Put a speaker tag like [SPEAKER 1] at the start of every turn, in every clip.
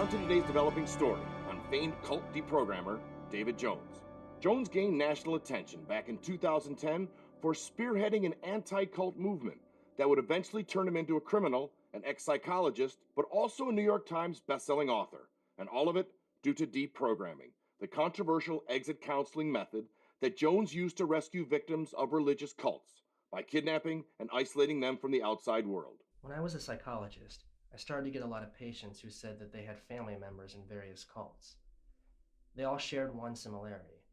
[SPEAKER 1] on to today's developing story on famed cult deprogrammer David Jones. Jones gained national attention back in 2010 for spearheading an anti-cult movement that would eventually turn him into a criminal, an ex-psychologist, but also a New York Times best-selling author. And all of it due to deprogramming, the controversial exit counseling method that Jones used to rescue victims of religious cults by kidnapping and isolating them from the outside world.
[SPEAKER 2] When I was a psychologist, I started to get a lot of patients who said that they had family members in various cults. They all shared one similarity.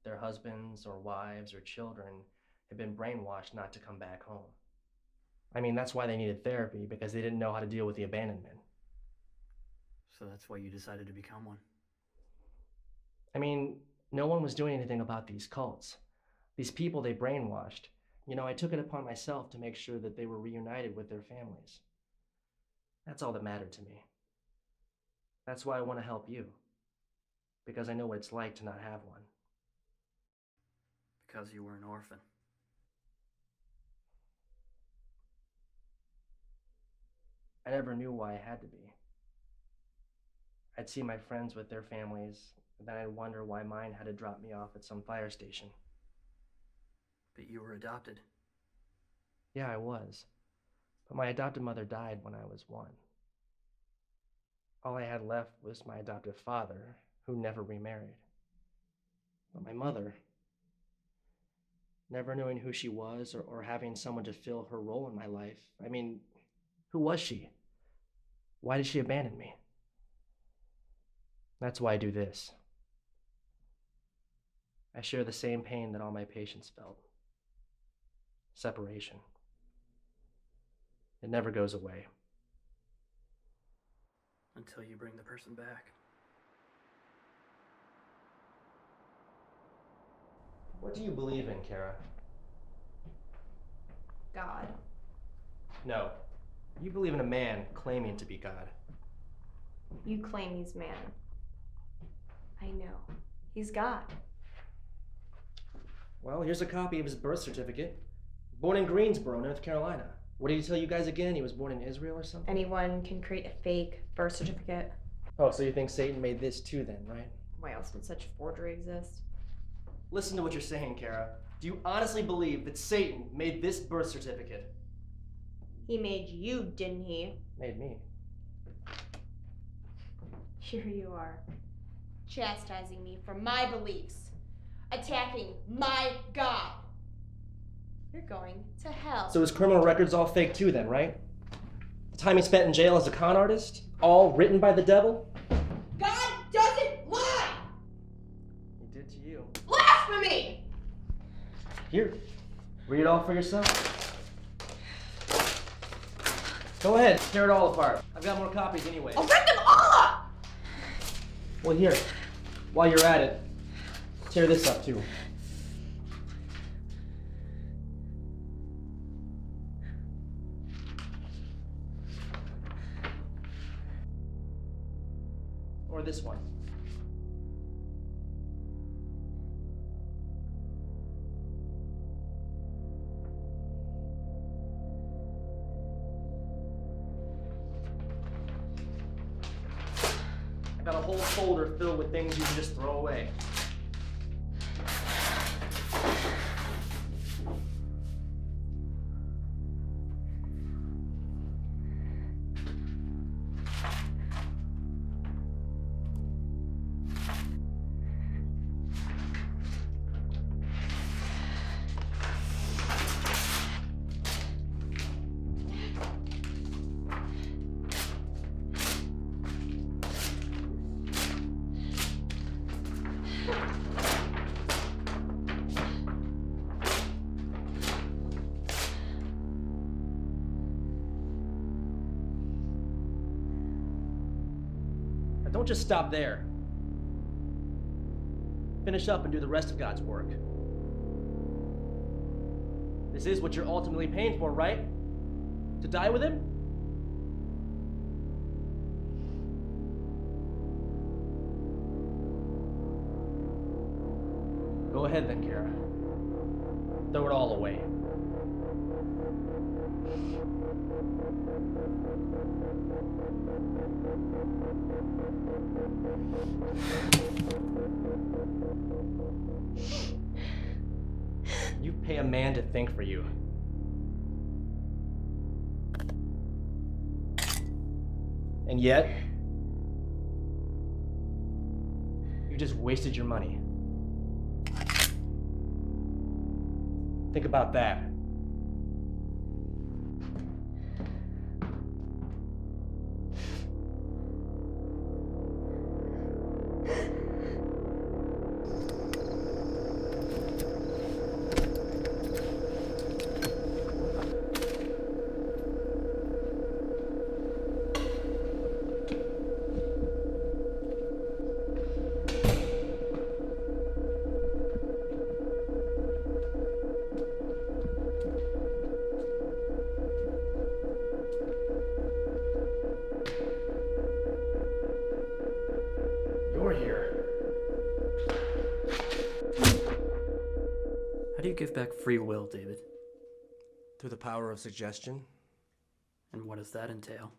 [SPEAKER 2] Their husbands or wives or children had been brainwashed not to come back home. I mean, that's why they needed therapy, because they didn't know how to deal with the abandonment.
[SPEAKER 3] So that's why you decided to become one?
[SPEAKER 2] I mean, no one was doing anything about these cults. These people they brainwashed. You know, I took it upon myself to make sure that they were reunited with their families. That's all that mattered to me. That's why I want to help you. Because I know what it's like to not have one.
[SPEAKER 3] Because you were an orphan.
[SPEAKER 2] I never knew why I had to be. I'd see my friends with their families, and then I'd wonder why mine had to drop me off at some fire station.
[SPEAKER 3] But you were adopted.
[SPEAKER 2] Yeah, I was. But my adopted mother died when I was 1. All I had left was my adoptive father, who never remarried. But my mother, never knowing who she was or having someone to fill her role in my life, I mean, who was she? Why did she abandon me? That's why I do this. I share the same pain that all my patients felt. Separation. It never goes away.
[SPEAKER 3] Until you bring the person back.
[SPEAKER 2] What do you believe in, Kara?
[SPEAKER 4] God.
[SPEAKER 2] No. You believe in a man claiming to be God.
[SPEAKER 4] You claim he's man. I know. He's God.
[SPEAKER 2] Well, here's a copy of his birth certificate. Born in Greensboro, North Carolina. What did he tell you guys again? He was born in Israel or something?
[SPEAKER 4] Anyone can create a fake birth certificate.
[SPEAKER 2] Oh, so you think Satan made this too then, right?
[SPEAKER 4] Why else would such forgery exist?
[SPEAKER 2] Listen to what you're saying, Kara. Do you honestly believe that Satan made this birth certificate?
[SPEAKER 4] He made you, didn't he?
[SPEAKER 2] Made me.
[SPEAKER 4] Here you are, chastising me for my beliefs, attacking my God. You're going to hell.
[SPEAKER 2] So his criminal record's all fake too then, right? The time he spent in jail as a con artist? All written by the devil?
[SPEAKER 4] God doesn't lie!
[SPEAKER 2] He did to you.
[SPEAKER 4] Blasphemy!
[SPEAKER 2] Here, read it all for yourself. Go ahead, tear it all apart. I've got more copies anyway.
[SPEAKER 4] I'll rip them all up!
[SPEAKER 2] Well, here, while you're at it, tear this up too. Or this one. I got a whole folder filled with things you can just throw away. Now don't just stop there. Finish up and do the rest of God's work. This is what you're ultimately paying for, right? To die with him? Go ahead then, Kara. Throw it all away. You pay a man to think for you. And yet, you just wasted your money. Think about that. You're here.
[SPEAKER 3] How do you give back free will, David?
[SPEAKER 2] Through the power of suggestion.
[SPEAKER 3] And what does that entail?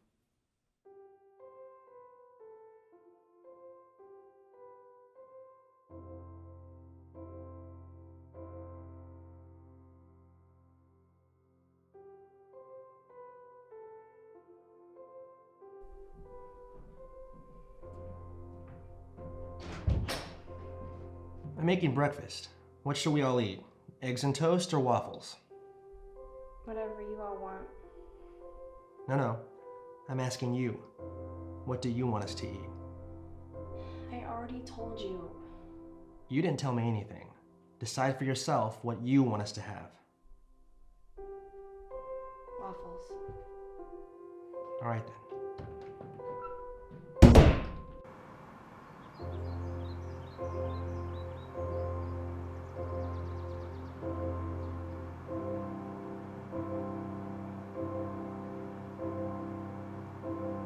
[SPEAKER 2] I'm making breakfast. What shall we all eat? Eggs and toast or waffles?
[SPEAKER 5] Whatever you all want.
[SPEAKER 2] No. I'm asking you. What do you want us to eat?
[SPEAKER 5] I already told you.
[SPEAKER 2] You didn't tell me anything. Decide for yourself what you want us to have.
[SPEAKER 5] Waffles.
[SPEAKER 2] All right then.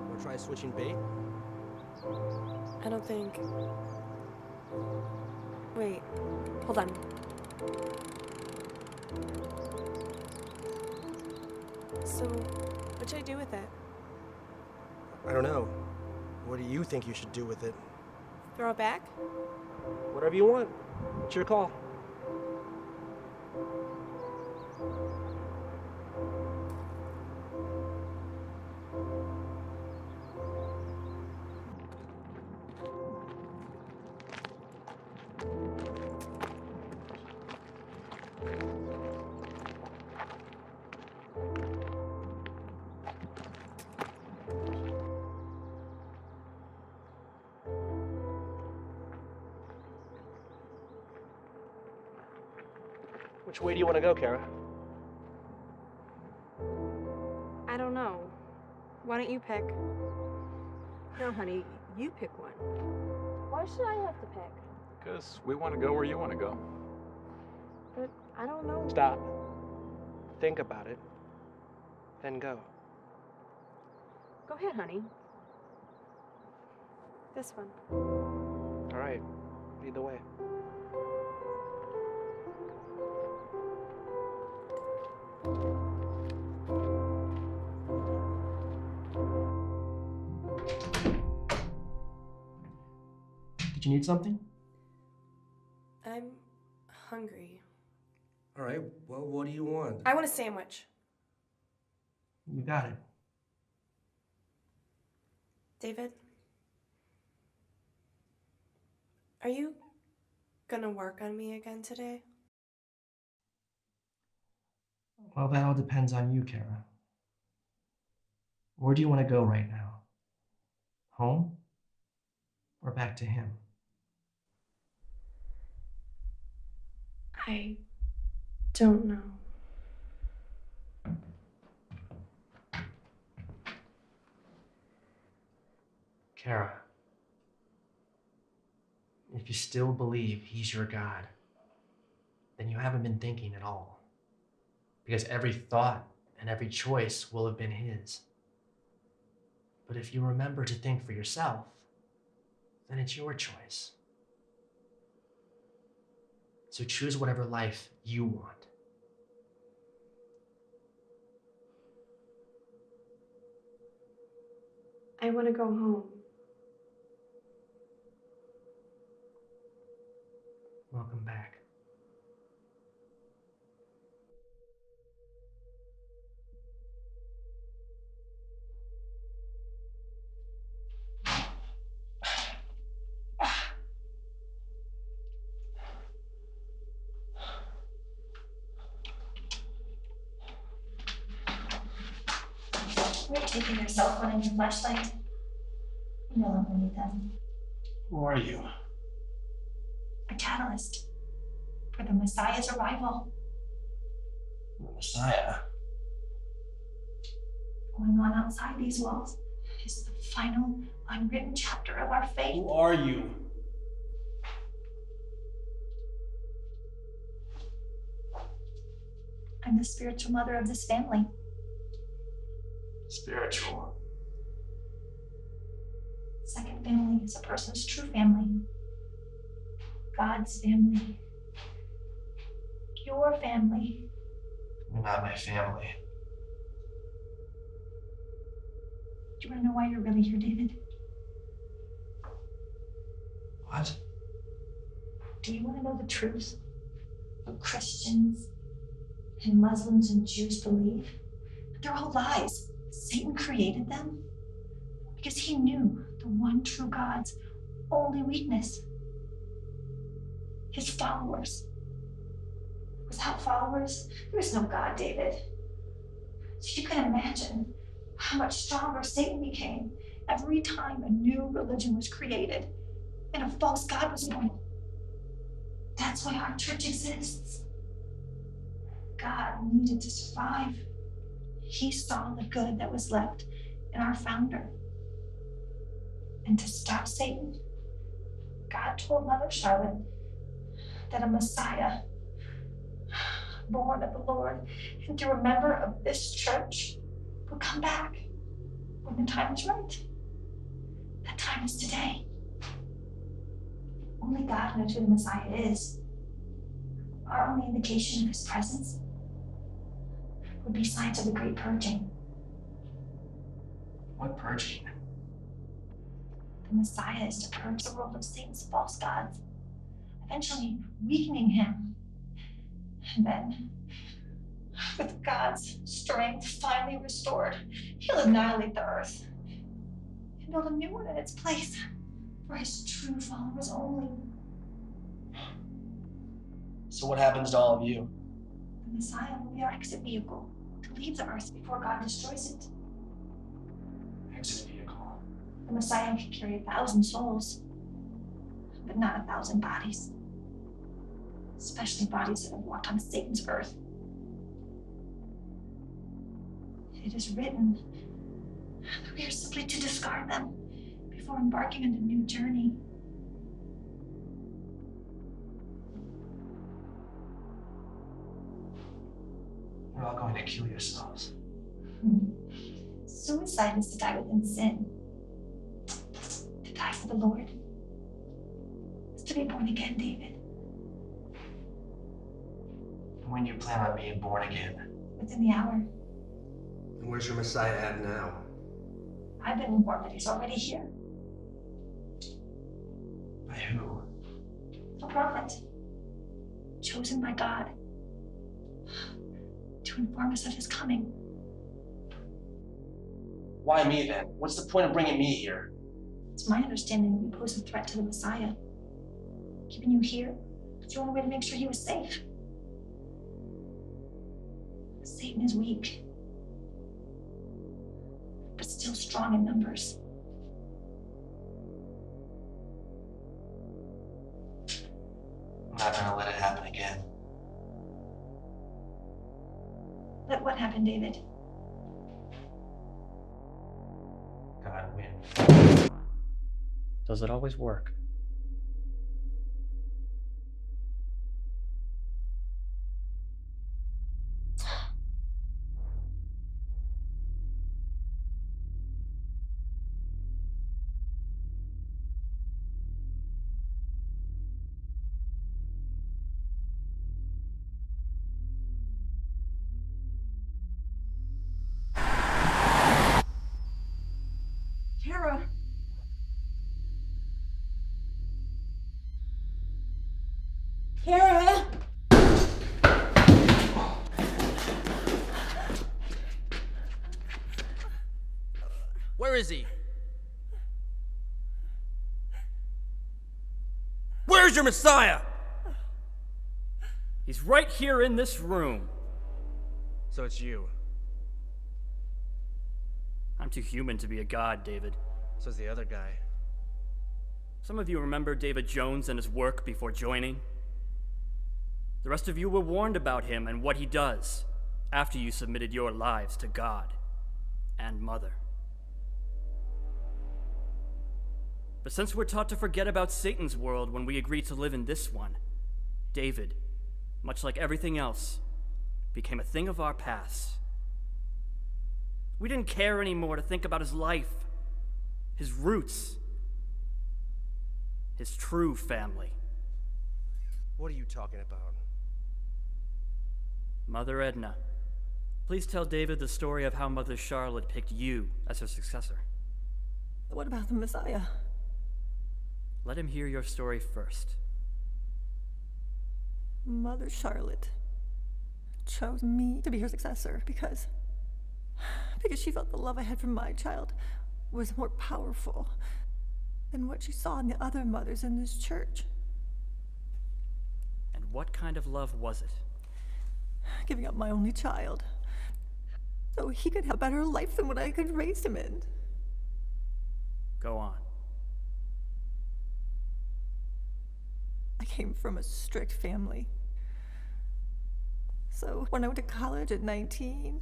[SPEAKER 2] Wanna try switching bait?
[SPEAKER 5] I don't think. Wait, hold on. So, what should I do with it?
[SPEAKER 2] I don't know. What do you think you should do with it?
[SPEAKER 5] Throw it back?
[SPEAKER 2] Whatever you want. It's your call. Which way do you want to go, Kara?
[SPEAKER 5] I don't know. Why don't you pick?
[SPEAKER 6] No, honey, you pick one.
[SPEAKER 5] Why should I have to pick?
[SPEAKER 7] Because we want to go where you want to go.
[SPEAKER 5] But I don't know.
[SPEAKER 2] Stop. Think about it. Then go.
[SPEAKER 6] Go ahead, honey.
[SPEAKER 5] This one.
[SPEAKER 2] All right. Lead the way. Did you need something?
[SPEAKER 5] I'm hungry.
[SPEAKER 2] All right. Well, what do you want?
[SPEAKER 5] I want a sandwich.
[SPEAKER 2] You got it.
[SPEAKER 5] David? Are you gonna work on me again today?
[SPEAKER 2] Well, that all depends on you, Kara. Where do you want to go right now? Home? Or back to him?
[SPEAKER 5] I don't know.
[SPEAKER 2] Kara, if you still believe he's your God, then you haven't been thinking at all. Because every thought and every choice will have been his. But if you remember to think for yourself, then it's your choice. So choose whatever life you want.
[SPEAKER 5] I want to go home.
[SPEAKER 2] Welcome back.
[SPEAKER 8] You're taking your cell phone and your flashlight. You no longer need them.
[SPEAKER 2] Who are you?
[SPEAKER 8] A catalyst for the Messiah's arrival.
[SPEAKER 2] The Messiah.
[SPEAKER 8] Going on outside these walls is the final unwritten chapter of our faith.
[SPEAKER 2] Who are you?
[SPEAKER 8] I'm the spiritual mother of this family.
[SPEAKER 2] Spiritual.
[SPEAKER 8] Second family is a person's true family. God's family. Your family.
[SPEAKER 2] You're not my family.
[SPEAKER 8] Do you want to know why you're really here, David?
[SPEAKER 2] What?
[SPEAKER 8] Do you want to know the truth? What Christians and Muslims and Jews believe? They're all lies. Satan created them because he knew the one true God's only weakness. His followers. Without followers, there is no God, David. So you can imagine how much stronger Satan became every time a new religion was created and a false God was born. That's why our church exists. God needed to survive. He saw the good that was left in our founder. And to stop Satan, God told Mother Charlotte that a Messiah, born of the Lord and through a member of this church, would come back when the time is right. That time is today. Only God knows who the Messiah is. Our only indication of his presence would be signs of the great purging.
[SPEAKER 2] What purging?
[SPEAKER 8] The Messiah is to purge the world of Satan's false gods, eventually weakening him. And then, with God's strength finally restored, he'll annihilate the earth and build a new one in its place for his true followers only.
[SPEAKER 2] So what happens to all of you?
[SPEAKER 8] The Messiah will be our exit vehicle to leave the earth before God destroys it.
[SPEAKER 2] Exit vehicle.
[SPEAKER 8] The Messiah can carry 1,000 souls, but not 1,000 bodies. Especially bodies that have walked on Satan's earth. It is written that we are simply to discard them before embarking on a new journey.
[SPEAKER 2] You're all going to kill yourselves.
[SPEAKER 8] Suicide is to die within sin. To die for the Lord. It's to be born again, David.
[SPEAKER 2] When do you plan on being born again?
[SPEAKER 8] Within the hour.
[SPEAKER 9] And where's your Messiah at now?
[SPEAKER 8] I've been informed that he's already here.
[SPEAKER 2] By who?
[SPEAKER 8] A prophet. Chosen by God. To inform us of his coming.
[SPEAKER 2] Why me then? What's the point of bringing me here?
[SPEAKER 8] It's my understanding that you pose a threat to the Messiah. Keeping you here is the only way to make sure he was safe. Satan is weak, but still strong in numbers.
[SPEAKER 2] I'm not gonna let it happen again.
[SPEAKER 8] Let what happen, David?
[SPEAKER 2] God win. Does it always work?
[SPEAKER 8] Kara!
[SPEAKER 3] Where is he? Where's your Messiah? He's right here in this room.
[SPEAKER 10] So it's you.
[SPEAKER 3] I'm too human to be a god, David.
[SPEAKER 10] So's the other guy.
[SPEAKER 3] Some of you remember David Jones and his work before joining. The rest of you were warned about him and what he does after you submitted your lives to God and Mother. But since we're taught to forget about Satan's world when we agree to live in this one, David, much like everything else, became a thing of our past. We didn't care anymore to think about his life, his roots, his true family.
[SPEAKER 10] What are you talking about?
[SPEAKER 3] Mother Edna, please tell David the story of how Mother Charlotte picked you as her successor.
[SPEAKER 6] What about the Messiah?
[SPEAKER 3] Let him hear your story first.
[SPEAKER 6] Mother Charlotte chose me to be her successor because she felt the love I had for my child was more powerful than what she saw in the other mothers in this church.
[SPEAKER 3] And what kind of love was it?
[SPEAKER 6] Giving up my only child so he could have a better life than what I could raise him in.
[SPEAKER 3] Go on.
[SPEAKER 6] I came from a strict family. So when I went to college at 19,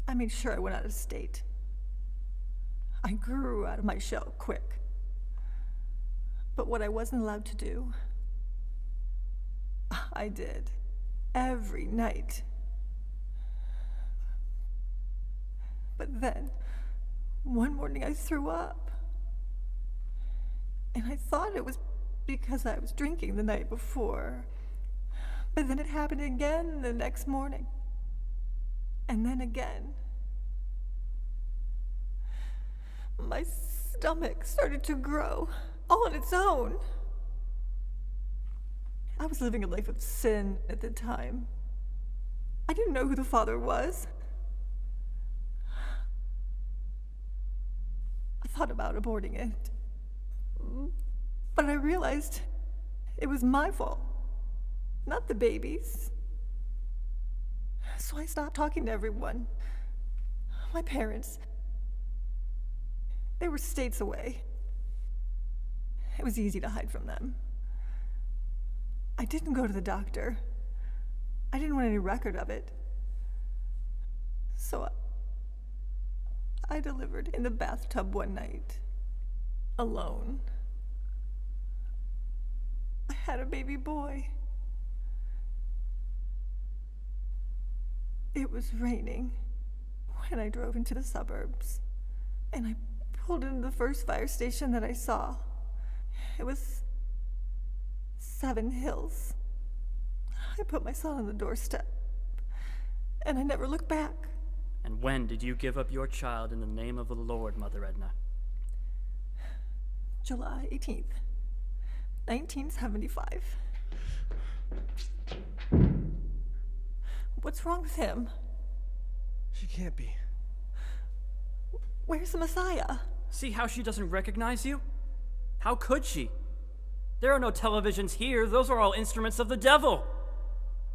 [SPEAKER 6] I made sure I went out of state. I grew out of my shell quick. But what I wasn't allowed to do, I did every night. But then, one morning I threw up. And I thought it was because I was drinking the night before. But then it happened again the next morning. And then again. My stomach started to grow all on its own. I was living a life of sin at the time. I didn't know who the Father was. I thought about aborting it. But I realized it was my fault, not the baby's. So I stopped talking to everyone. My parents, they were states away. It was easy to hide from them. I didn't go to the doctor. I didn't want any record of it. So I delivered in the bathtub one night, alone. I had a baby boy. It was raining when I drove into the suburbs, and I pulled into the first fire station that I saw. It was 7 Hills. I put my son on the doorstep, and I never looked back.
[SPEAKER 3] And when did you give up your child in the name of the Lord, Mother Edna?
[SPEAKER 6] July 18th, 1975. What's wrong with him?
[SPEAKER 10] She can't be.
[SPEAKER 6] Where's the Messiah?
[SPEAKER 3] See how she doesn't recognize you? How could she? There are no televisions here. Those are all instruments of the devil.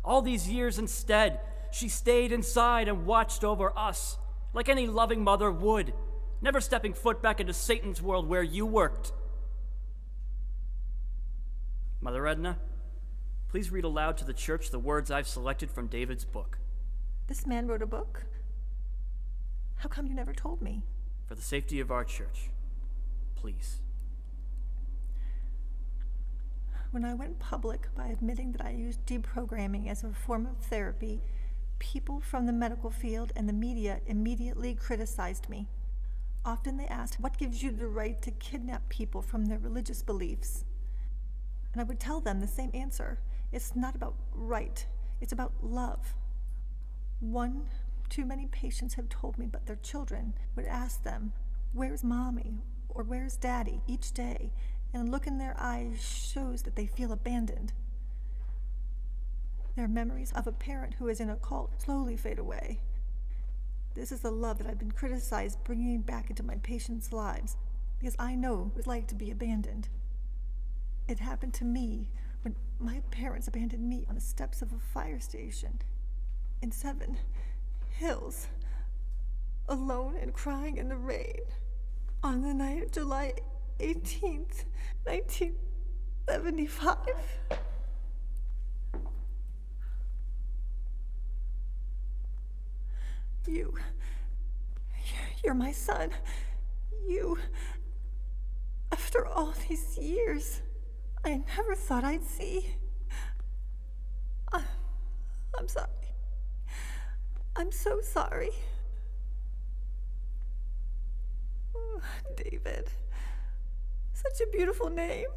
[SPEAKER 3] All these years instead, she stayed inside and watched over us, like any loving mother would, never stepping foot back into Satan's world where you worked. Mother Edna, please read aloud to the church the words I've selected from David's book.
[SPEAKER 6] This man wrote a book? How come you never told me?
[SPEAKER 3] For the safety of our church, please.
[SPEAKER 6] When I went public by admitting that I used deprogramming as a form of therapy, people from the medical field and the media immediately criticized me. Often they asked, what gives you the right to kidnap people from their religious beliefs? And I would tell them the same answer. It's not about right, it's about love. One too many patients have told me, but their children would ask them, where's mommy or where's daddy each day, and the look in their eyes shows that they feel abandoned. Their memories of a parent who is in a cult slowly fade away. This is the love that I've been criticized bringing back into my patients' lives, because I know what it's like to be abandoned. It happened to me when my parents abandoned me on the steps of a fire station in Seven Hills, alone and crying in the rain, on the night of July 18th, 1975. You're my son. After all these years, I never thought I'd see. I'm sorry. I'm so sorry. David. Such a beautiful name.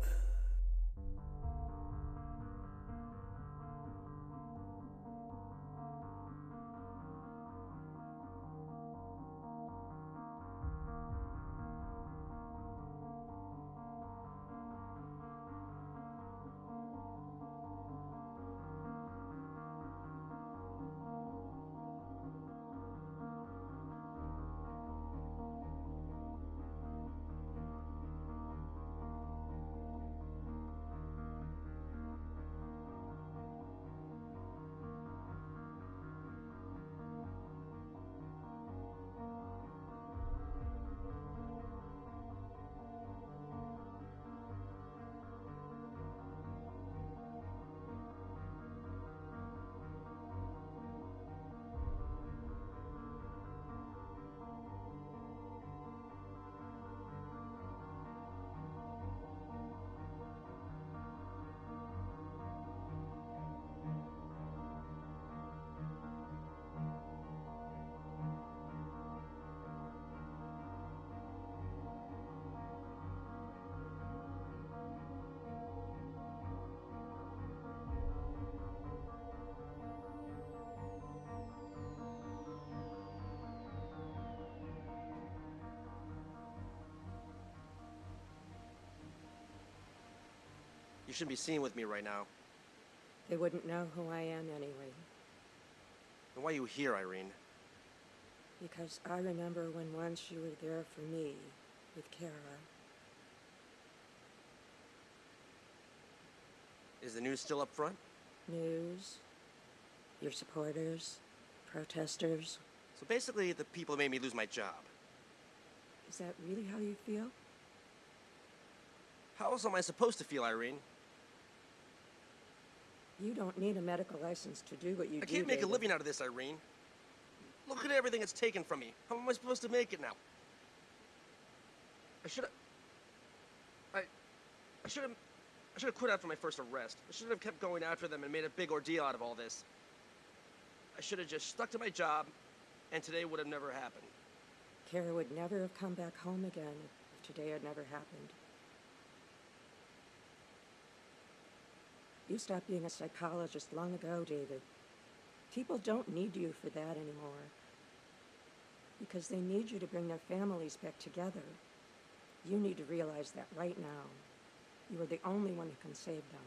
[SPEAKER 10] You shouldn't be seen with me right now.
[SPEAKER 11] They wouldn't know who I am anyway.
[SPEAKER 10] Then why are you here, Irene?
[SPEAKER 11] Because I remember when once you were there for me, with Kara.
[SPEAKER 10] Is the news still up front?
[SPEAKER 11] News, your supporters, protesters.
[SPEAKER 10] So basically, the people made me lose my job.
[SPEAKER 11] Is that really how you feel?
[SPEAKER 10] How else am I supposed to feel, Irene?
[SPEAKER 11] You don't need a medical license to do what you do,
[SPEAKER 10] I can't make a
[SPEAKER 11] David.
[SPEAKER 10] living out of this, Irene. Look at everything it's taken from me. How am I supposed to make it now? I should have quit after my first arrest. I should have kept going after them and made a big ordeal out of all this. I should have just stuck to my job, and today would have never happened.
[SPEAKER 11] Kara would never have come back home again if today had never happened. You stopped being a psychologist long ago, David. People don't need you for that anymore. Because they need you to bring their families back together. You need to realize that right now. You are the only one who can save them.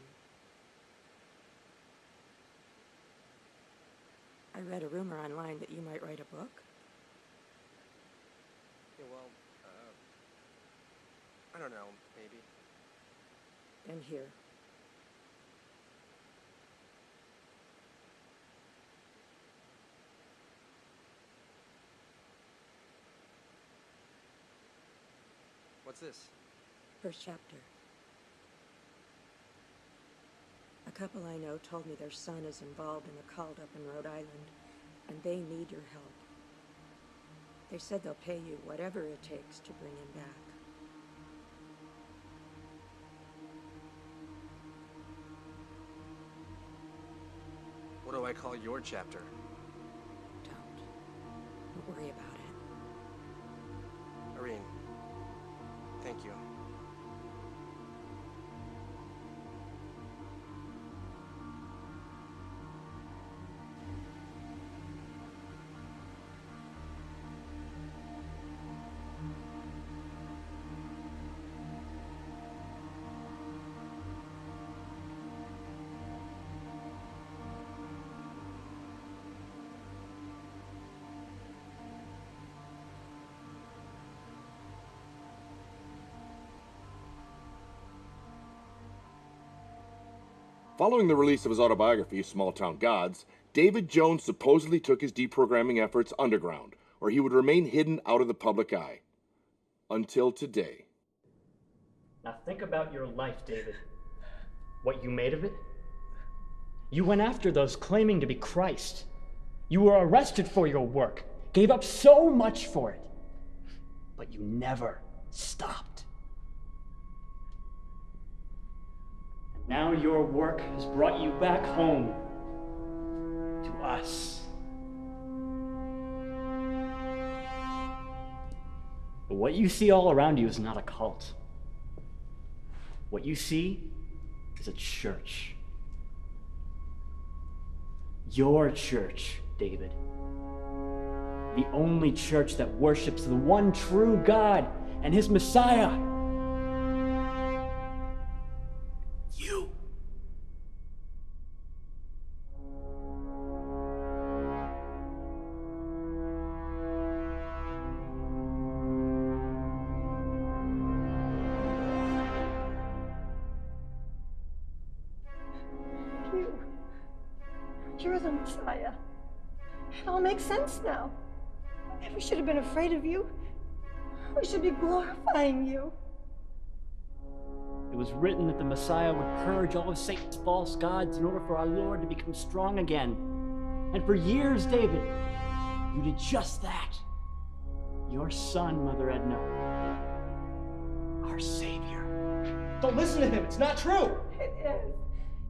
[SPEAKER 11] I read a rumor online that you might write a book.
[SPEAKER 10] Yeah, well, I don't know, maybe.
[SPEAKER 11] Then here.
[SPEAKER 10] What's this?
[SPEAKER 11] First chapter. A couple I know told me their son is involved in a cult up in Rhode Island, and they need your help. They said they'll pay you whatever it takes to bring him back.
[SPEAKER 10] What do I call your chapter?
[SPEAKER 11] Don't worry about it.
[SPEAKER 10] Irene, thank you.
[SPEAKER 1] Following the release of his autobiography, Small Town Gods, David Jones supposedly took his deprogramming efforts underground, where he would remain hidden out of the public eye. Until today.
[SPEAKER 12] Now think about your life, David. What you made of it? You went after those claiming to be Christ. You were arrested for your work, gave up so much for it. But you never stopped. And now your work has brought you back home to us. But what you see all around you is not a cult. What you see is a church. Your church, David. The only church that worships the one true God and his Messiah. You.
[SPEAKER 6] You're the Messiah. It all makes sense now. We never should have been afraid of you. We should be glorifying you.
[SPEAKER 12] It was written that the Messiah would purge all of Satan's false gods in order for our Lord to become strong again. And for years, David, you did just that. Your son, Mother Edna, our Savior.
[SPEAKER 2] Don't listen to him. It's not true.
[SPEAKER 6] It is.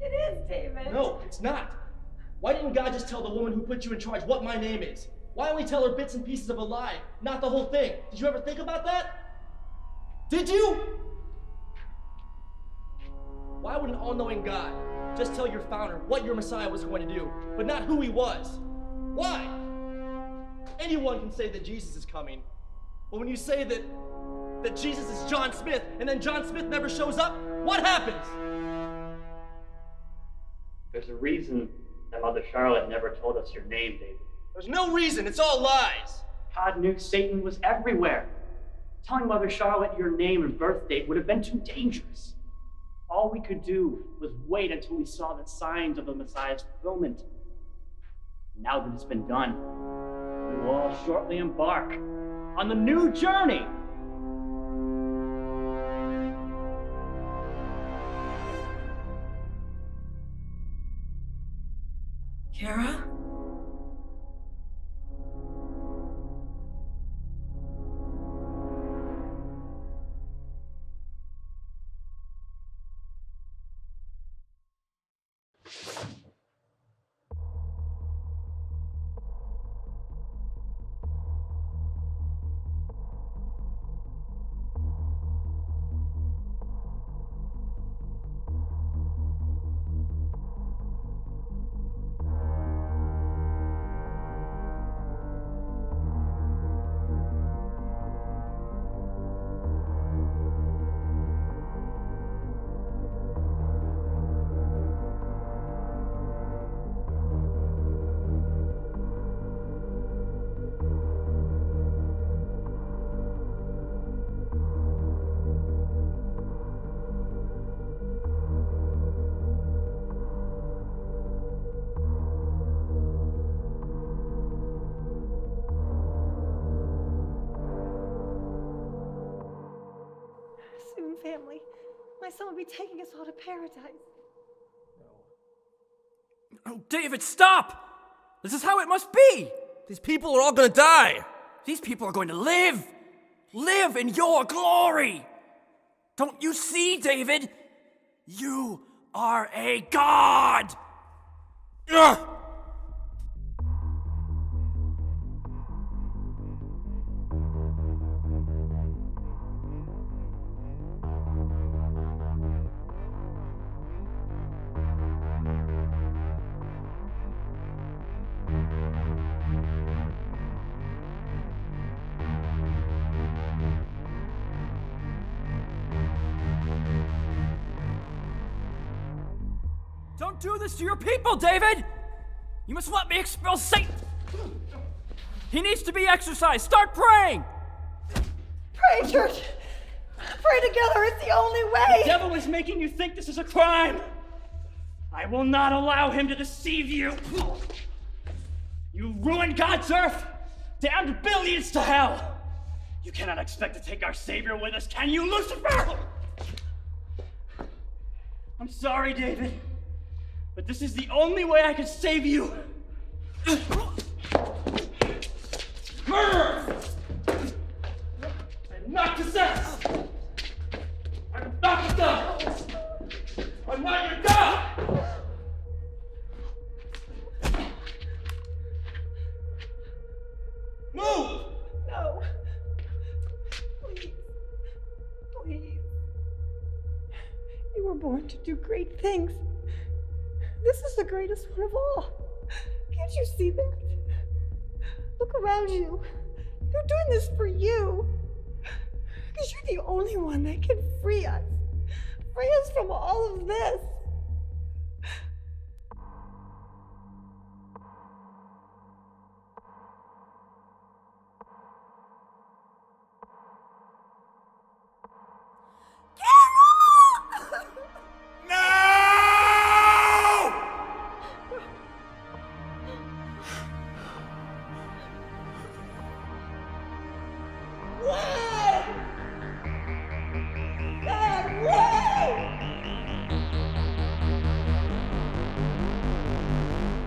[SPEAKER 6] It is, David.
[SPEAKER 2] No, it's not. Why didn't God just tell the woman who put you in charge what my name is? Why only tell her bits and pieces of a lie, not the whole thing? Did you ever think about that? Did you? Why would an all-knowing God just tell your founder what your Messiah was going to do, but not who he was? Why? Anyone can say that Jesus is coming, but when you say that Jesus is John Smith, and then John Smith never shows up, what happens?
[SPEAKER 12] There's a reason that Mother Charlotte never told us your name, David.
[SPEAKER 2] There's no reason. It's all lies.
[SPEAKER 12] God knew Satan was everywhere. Telling Mother Charlotte your name and birth date would have been too dangerous. All we could do was wait until we saw the signs of the Messiah's fulfillment. Now that it's been done, we will all shortly embark on the new journey.
[SPEAKER 5] Kara?
[SPEAKER 6] Soon, family. My son will be taking us all to paradise.
[SPEAKER 3] Oh, David, stop! This is how it must be! These people are all gonna die! These people are going to live! Live in your glory! Don't you see, David? You are a god! Ugh! Don't do this to your people, David! You must let me expel Satan! He needs to be exorcised! Start praying!
[SPEAKER 6] Pray, church! Pray together, it's the only way!
[SPEAKER 12] The devil is making you think this is a crime! I will not allow him to deceive you! You ruined God's earth! Damned billions to hell! You cannot expect to take our Savior with us, can you, Lucifer? I'm sorry, David, but this is the only way I can save you! Murderer! I'm not possessed! I'm not the devil! I'm not your God! Move!
[SPEAKER 6] No. Please. Please. You were born to do great things. This is the greatest one of all. Can't you see that? Look around you. They're doing this for you. Because you're the only one that can free us. Free us from all of this.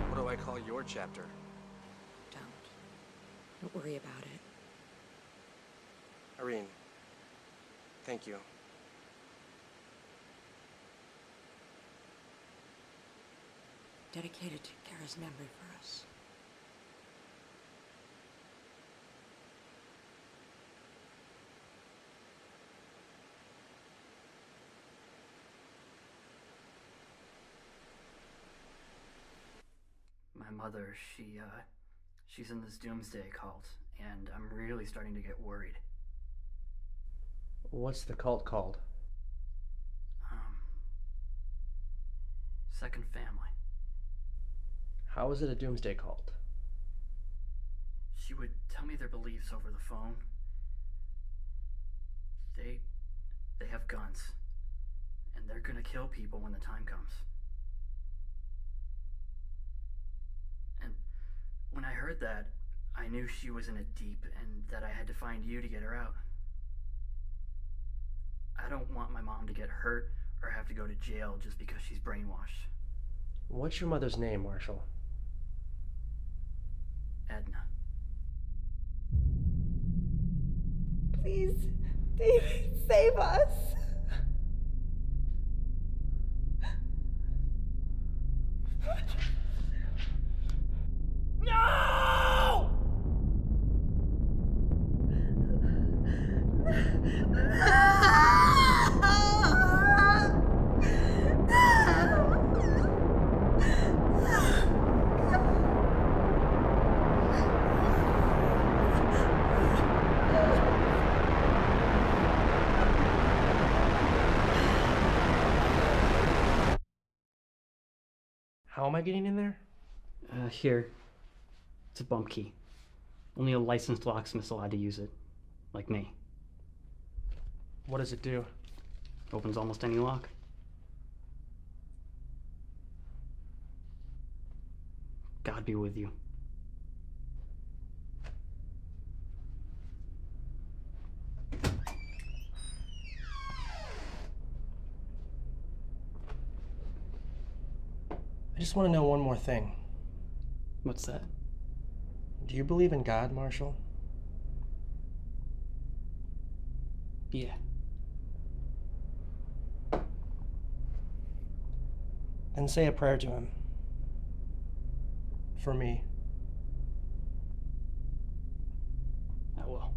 [SPEAKER 10] What do I call your chapter?
[SPEAKER 11] Don't worry about it.
[SPEAKER 10] Irene, thank you.
[SPEAKER 11] Dedicated to Kara's memory for us.
[SPEAKER 3] My mother, she's in this doomsday cult, and I'm really starting to get worried.
[SPEAKER 2] What's the cult called?
[SPEAKER 3] Second Family.
[SPEAKER 2] How is it a doomsday cult?
[SPEAKER 3] She would tell me their beliefs over the phone. They have guns, and they're gonna kill people when the time comes. And when I heard that, I knew she was in it deep and that I had to find you to get her out. I don't want my mom to get hurt or have to go to jail just because she's brainwashed.
[SPEAKER 2] What's your mother's name, Marshall?
[SPEAKER 3] Edna.
[SPEAKER 6] Please, David, save us.
[SPEAKER 12] No!
[SPEAKER 2] How am I getting in there?
[SPEAKER 3] Here. It's a bump key. Only a licensed locksmith's allowed to use it. Like me.
[SPEAKER 2] What does it do?
[SPEAKER 3] Opens almost any lock. God be with you.
[SPEAKER 2] I just want to know one more thing.
[SPEAKER 3] What's that?
[SPEAKER 2] Do you believe in God, Marshall?
[SPEAKER 3] Yeah.
[SPEAKER 2] Then say a prayer to him. For me.
[SPEAKER 3] I will.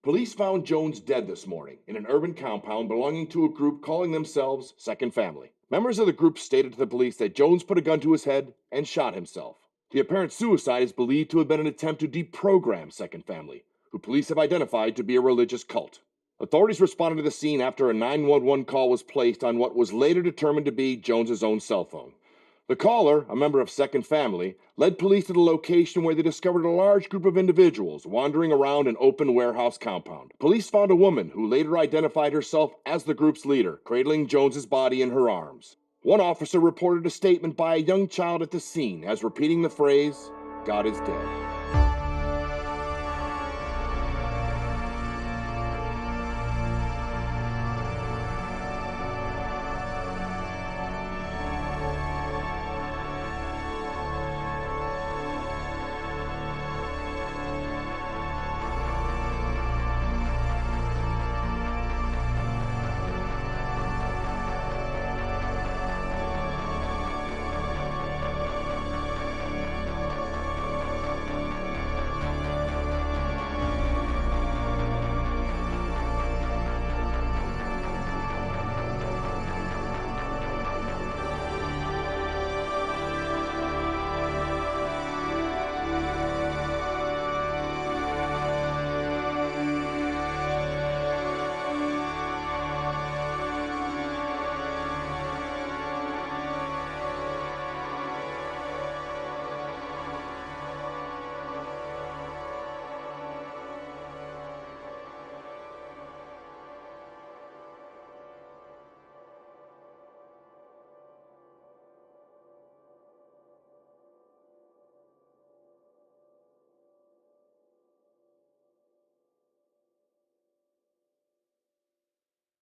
[SPEAKER 1] Police found Jones dead this morning in an urban compound belonging to a group calling themselves Second Family. Members of the group stated to the police that Jones put a gun to his head and shot himself. The apparent suicide is believed to have been an attempt to deprogram Second Family, who police have identified to be a religious cult. Authorities responded to the scene after a 911 call was placed on what was later determined to be Jones's own cell phone. The caller, a member of Second Family, led police to the location where they discovered a large group of individuals wandering around an open warehouse compound. Police found a woman who later identified herself as the group's leader, cradling Jones's body in her arms. One officer reported a statement by a young child at the scene as repeating the phrase, "God is dead."